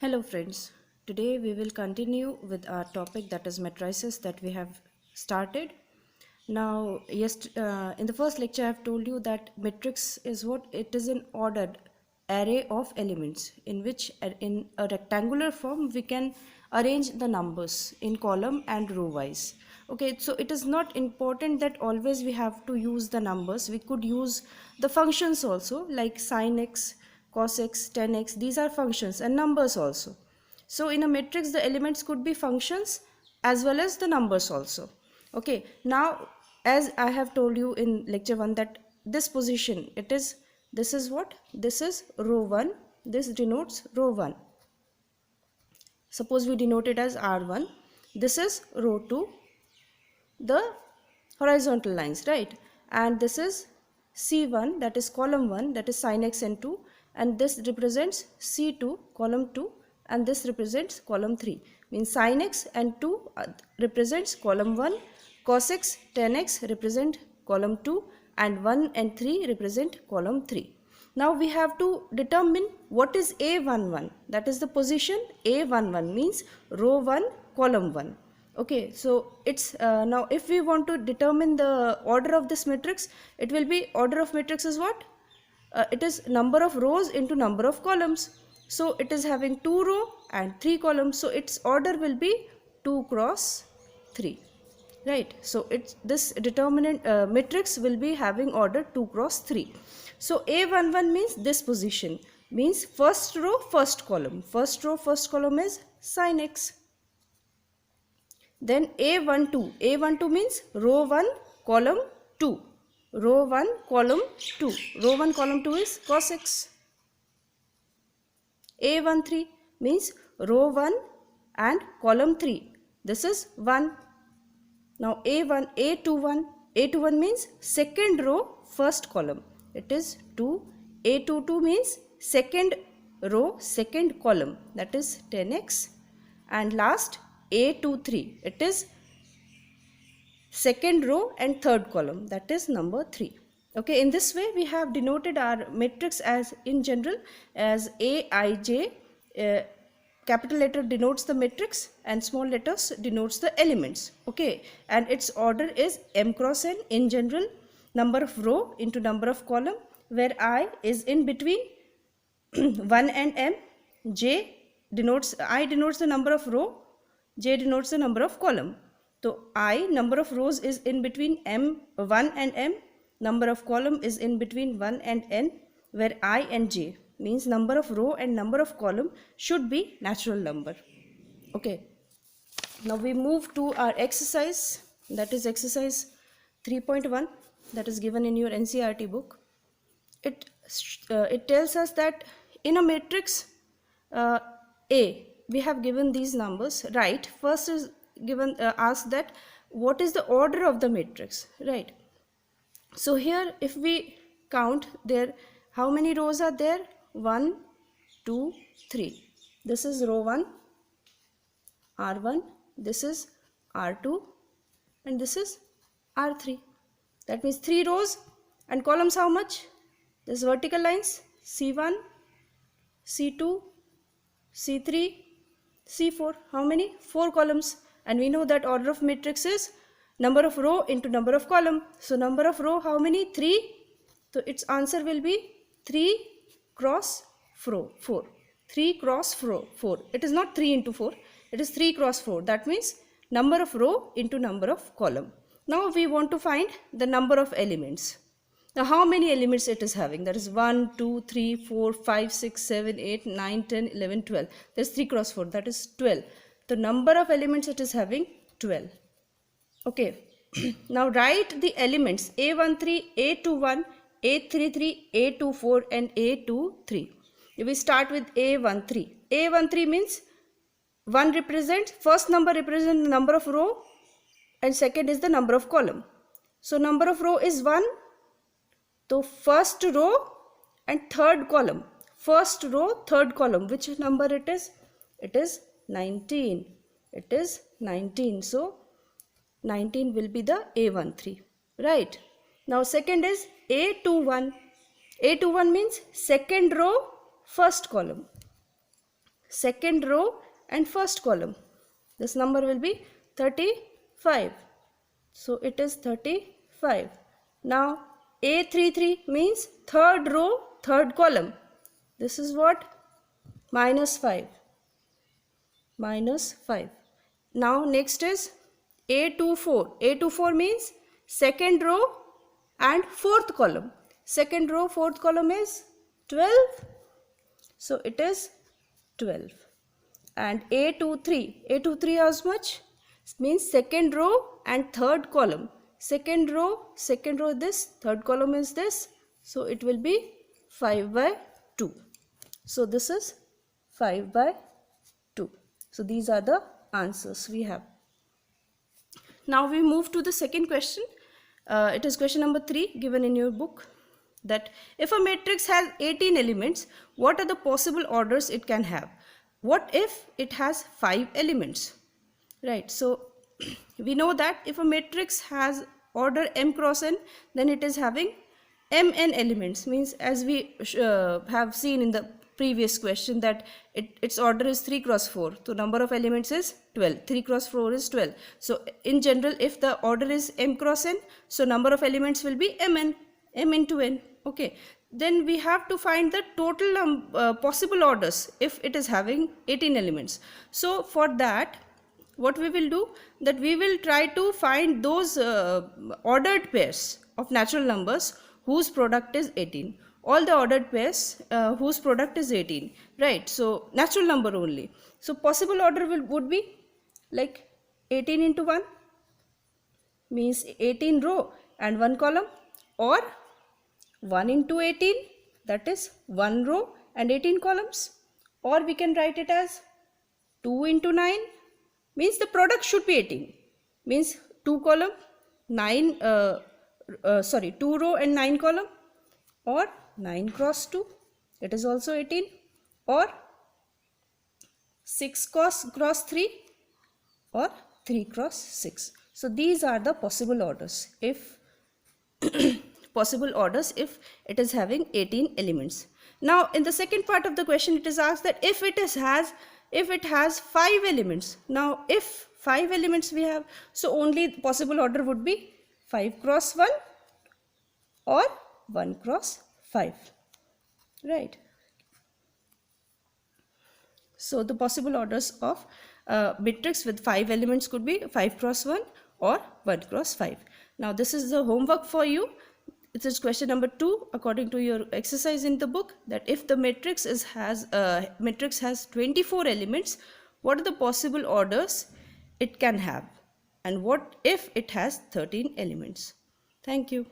Hello friends, today we will continue with our topic, that is matrices, that we have started. Now, in the first lecture I have told you that matrix is what? It is an ordered array of elements in which in a rectangular form we can arrange the numbers in column and row wise. Okay, so it is not important that always we have to use the numbers. We could use the functions also, like sin x, cos x, tan x. These are functions and numbers also. So in a matrix the elements could be functions as well as the numbers also. Okay, now as I have told you in lecture 1 that this position, this is what? This is row 1, this denotes row 1. Suppose we denote it as R1. This is row 2, the horizontal lines, right? And this is C1, that is column 1, that is sin x and 2, and this represents C2, column 2, and this represents column 3. Means sin x and 2 represents column 1, cos x, tan x represent column 2, and 1 and 3 represent column 3. Now we have to determine what is A11, that is the position A11 means row 1, column 1. Okay, so it's now if we want to determine the order of this matrix, it will be order of matrix is what? It is number of rows into number of columns. So it is having 2 row and 3 columns. So its order will be 2 cross 3. Right. So it's this determinant matrix will be having order 2 cross 3. So A11 means this position, means first row, first column. First row, first column is sin x. Then A12 means row 1, column 2. Row 1, column 2. Row 1, column 2 is cos x. A13 means row 1 and column 3. This is 1. Now A21 means second row, first column. It is 2. A22 means second row, second column. That is 10x. And last A23, it is second row and third column, that is number 3. Okay, in this way we have denoted our matrix as in general as Aij. Capital letter denotes the matrix and small letters denotes the elements. Okay, and its order is m cross n in general, number of row into number of column, where I is in between 1 and m, I denotes the number of row, j denotes the number of column. So I, number of rows, is in between 1 and m, number of column is in between 1 and n, where I and j means number of row and number of column should be natural number. Okay, now we move to our exercise, that is exercise 3.1, that is given in your NCERT book. It tells us that in a matrix A, we have given these numbers, right? First is given asked that what is the order of the matrix, right? So here if we count there, how many rows are there? 1, 2, 3. This is row 1, R1, this is R2, and this is R3. That means 3 rows and columns how much? This vertical lines C1, C2, C3, C4. How many? 4 columns. And we know that order of matrix is number of row into number of column. So number of row how many? 3. So its answer will be 3 cross 4. 3 cross 4. It is not 3 into 4. It is 3 cross 4. That means number of row into number of column. Now we want to find the number of elements. Now how many elements it is having? That is 1, 2, 3, 4, 5, 6, 7, 8, 9, 10, 11, 12. There is 3 cross 4. That is 12. The number of elements it is having 12. Okay. Now write the elements A13, A21, A33, A24 and A23. We start with A13. A13 means 1 represents, first number represents the number of row and second is the number of column. So number of row is 1. So first row and third column. First row, third column. Which number it is? It is 19. It is 19. So 19 will be the A13. Right. Now second is A21. A21 means second row, first column. second row and first column. This number will be 35. So it is 35. Now A33 means third row, third column. This is what? Minus 5. Minus 5. Now next is A24. A24 means second row and fourth column. Second row, fourth column is 12. So it is 12. And A23. A23 how much? Means second row and third column. Second row this, third column is this. So it will be 5 by 2. So this is 5 by 2. So these are the answers we have. Now we move to the second question. It is question number 3 given in your book, that if a matrix has 18 elements, what are the possible orders it can have? What if it has 5 elements? Right, so we know that if a matrix has order m cross n, then it is having mn elements. Means, as we have seen in the previous question, that its order is 3 cross 4. So number of elements is 12. 3 cross 4 is 12. So in general, if the order is m cross n, so number of elements will be mn, m into n. Okay, then we have to find the total possible orders if it is having 18 elements. So for that, what we will do, that we will try to find those ordered pairs of natural numbers whose product is 18. All the ordered pairs whose product is 18, right? So natural number only. So possible order would be like 18 into 1 means 18 row and 1 column, or 1 into 18, that is 1 row and 18 columns, or we can write it as 2 into 9 means the product should be 18, means 2 column 9 2 row and 9 column, or 9 cross 2, it is also 18, or 6 cross 3, or 3 cross 6. So these are the possible orders if possible orders if it is having 18 elements. Now in the second part of the question, it is asked that if it has 5 elements. Now if 5 elements we have, so only possible order would be 5 cross 1 or 1 cross 5, right? So the possible orders of matrix with 5 elements could be 5 cross 1 or 1 cross 5. Now this is the homework for you. It is question number 2 according to your exercise in the book, that if the matrix has 24 elements, what are the possible orders it can have, and what if it has 13 elements? Thank you.